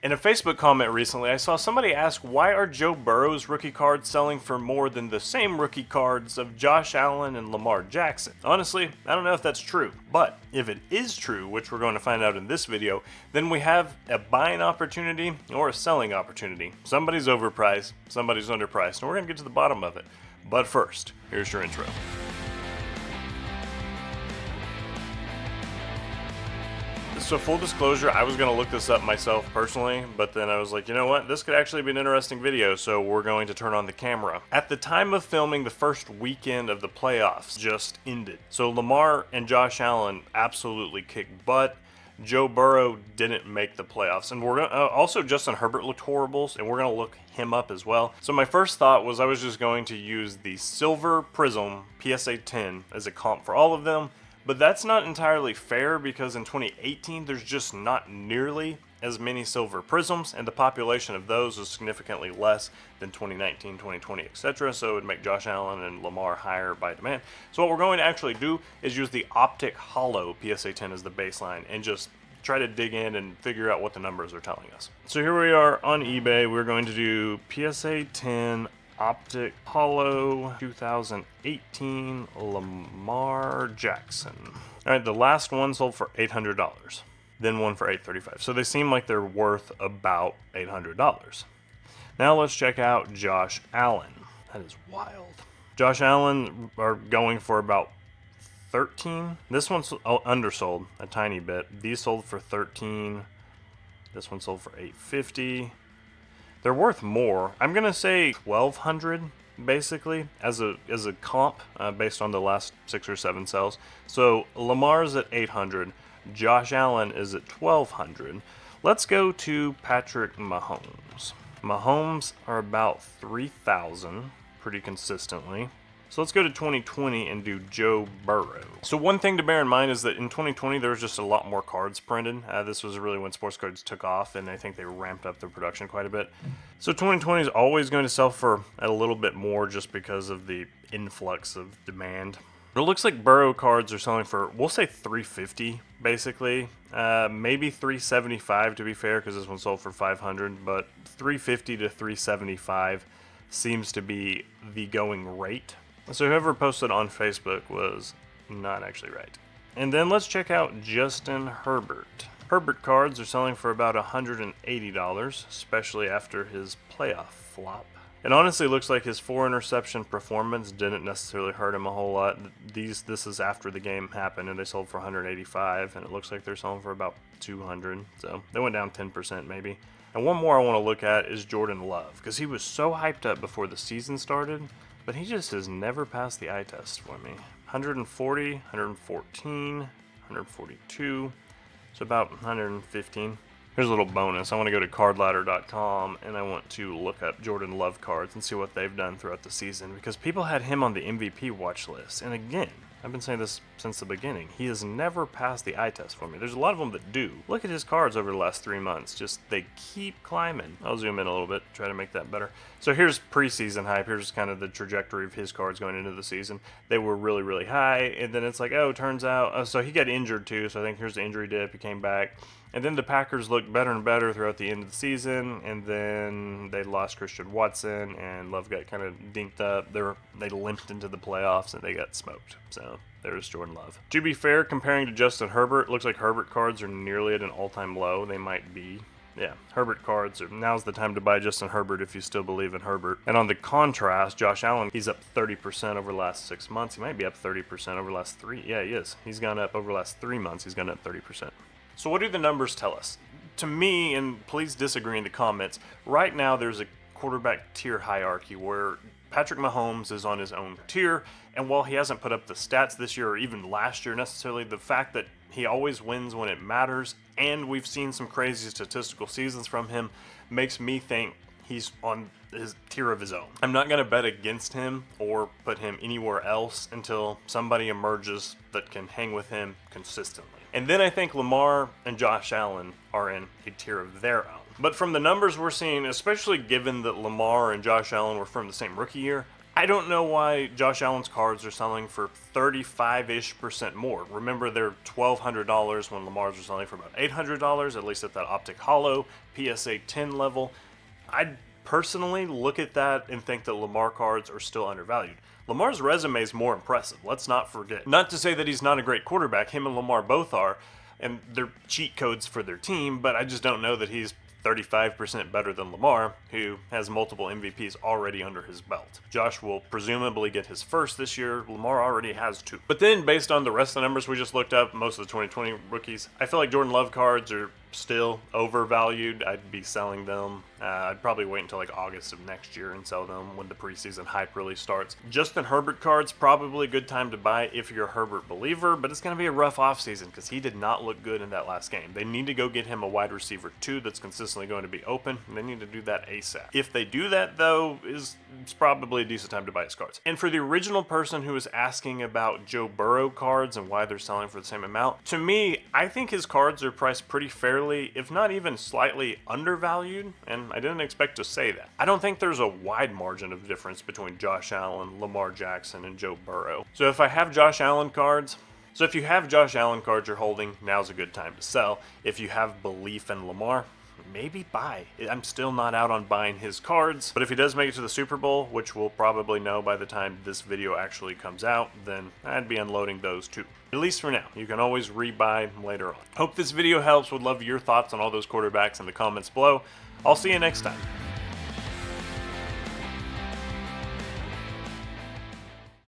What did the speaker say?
In a Facebook comment recently, I saw somebody ask, why are Joe Burrow's rookie cards selling for more than the same rookie cards of Josh Allen and Lamar Jackson? Honestly, I don't know if that's true, but if it is true, which we're going to find out in this video, then we have a buying opportunity or a selling opportunity. Somebody's overpriced, somebody's underpriced, and we're going to get to the bottom of it. But first, here's your intro. So full disclosure, I was going to look this up myself personally, but then I was like, you know what, this could actually be an interesting video, so we're going to turn on the camera. At the time of filming, the first weekend of the playoffs just ended. So Lamar and Josh Allen absolutely kicked butt. Joe Burrow didn't make the playoffs, and we're gonna, also Justin Herbert looked horrible, and we're going to look him up as well. So my first thought was I was just going to use the Silver Prism PSA 10 as a comp for all of them. But that's not entirely fair because in 2018 there's just not nearly as many silver prisms, and the population of those is significantly less than 2019, 2020, etc. So it would make Josh Allen and Lamar higher by demand. So what we're going to actually do is use the Optic Hollow PSA 10 as the baseline and just try to dig in and figure out what the numbers are telling us. So here we are on eBay. We're going to do PSA 10 Optic Hollow 2018 Lamar Jackson. Alright, the last one sold for $800, then one for $835. So they seem like they're worth about $800. Now let's check out Josh Allen. That is wild. Josh Allen are going for about 13. This one's undersold a tiny bit. These sold for 13. This one sold for $850. They're worth more. I'm gonna say 1,200 basically as a comp based on the last 6 or 7 sales. So Lamar's at 800, Josh Allen is at 1,200. Let's go to Patrick Mahomes. Mahomes are about 3,000 pretty consistently. So let's go to 2020 and do Joe Burrow. So one thing to bear in mind is that in 2020 there was just a lot more cards printed. This was really when sports cards took off, and I think they ramped up their production quite a bit. So 2020 is always going to sell for a little bit more just because of the influx of demand. It looks like Burrow cards are selling for, we'll say $350 basically. Maybe $375 to be fair, because this one sold for $500, but $350 to $375 seems to be the going rate. So whoever posted on Facebook was not actually right. And then let's check out Justin Herbert. Herbert cards are selling for about $180, especially after his playoff flop. It honestly looks like his 4 interception performance didn't necessarily hurt him a whole lot. This is after the game happened, and they sold for $185, and it looks like they're selling for about $200. So they went down 10% maybe. And one more I want to look at is Jordan Love, because he was so hyped up before the season started, but he just has never passed the eye test for me. 140, 114, 142, so about 115. Here's a little bonus. I want to go to cardladder.com and I want to look up Jordan Love cards and see what they've done throughout the season, because people had him on the MVP watch list. And again, I've been saying this since the beginning, he has never passed the eye test for me. There's a lot of them that do. Look at his cards over the last 3 months. Just, they keep climbing. I'll zoom in a little bit, try to make that better. So here's preseason hype. Here's kind of the trajectory of his cards going into the season. They were really, really high, and then it's like, oh, turns out, so he got injured too, so I think here's the injury dip. He came back. And then the Packers looked better and better throughout the end of the season, and then they lost Christian Watson, and Love got kind of dinked up. They limped into the playoffs, and they got smoked. So there's Jordan Love. To be fair, comparing to Justin Herbert, it looks like Herbert cards are nearly at an all-time low. They might be. Yeah, Herbert cards, now's the time to buy Justin Herbert if you still believe in Herbert. And on the contrast, Josh Allen, he's up 30% over the last 6 months. He might be up 30% over the last 3. Yeah, he is. He's gone up over the last 3 months. He's gone up 30%. So what do the numbers tell us? To me, and please disagree in the comments, right now there's a quarterback tier hierarchy where Patrick Mahomes is on his own tier, and while he hasn't put up the stats this year or even last year necessarily, the fact that he always wins when it matters, and we've seen some crazy statistical seasons from him, makes me think he's on his tier of his own. I'm not going to bet against him or put him anywhere else until somebody emerges that can hang with him consistently. And then I think Lamar and Josh Allen are in a tier of their own. But from the numbers we're seeing, especially given that Lamar and Josh Allen were from the same rookie year, I don't know why Josh Allen's cards are selling for 35-ish% more. Remember, they're $1,200 when Lamar's were selling for about $800, at least at that Optic Holo PSA 10 level. I'd personally look at that and think that Lamar cards are still undervalued. Lamar's resume is more impressive, let's not forget. Not to say that he's not a great quarterback, him and Lamar both are, and they're cheat codes for their team, but I just don't know that he's 35% better than Lamar, who has multiple MVPs already under his belt. Josh will presumably get his first this year. Lamar already has 2. But then, based on the rest of the numbers we just looked up, most of the 2020 rookies, I feel like Jordan Love cards are still overvalued. I'd be selling them. I'd probably wait until like August of next year and sell them when the preseason hype really starts. Justin Herbert cards, probably a good time to buy if you're a Herbert believer, but it's going to be a rough offseason because he did not look good in that last game. They need to go get him a wide receiver 2 that's consistently going to be open, and they need to do that ASAP. If they do that, though, it's probably a decent time to buy his cards. And for the original person who was asking about Joe Burrow cards and why they're selling for the same amount, to me, I think his cards are priced pretty fairly, if not even slightly undervalued, and I didn't expect to say that. I don't think there's a wide margin of difference between Josh Allen, Lamar Jackson, and Joe Burrow. So if you have Josh Allen cards you're holding, now's a good time to sell. If you have belief in Lamar, maybe buy. I'm still not out on buying his cards, but if he does make it to the Super Bowl, which we'll probably know by the time this video actually comes out, then I'd be unloading those too. At least for now. You can always rebuy later on. Hope this video helps. Would love your thoughts on all those quarterbacks in the comments below. I'll see you next time.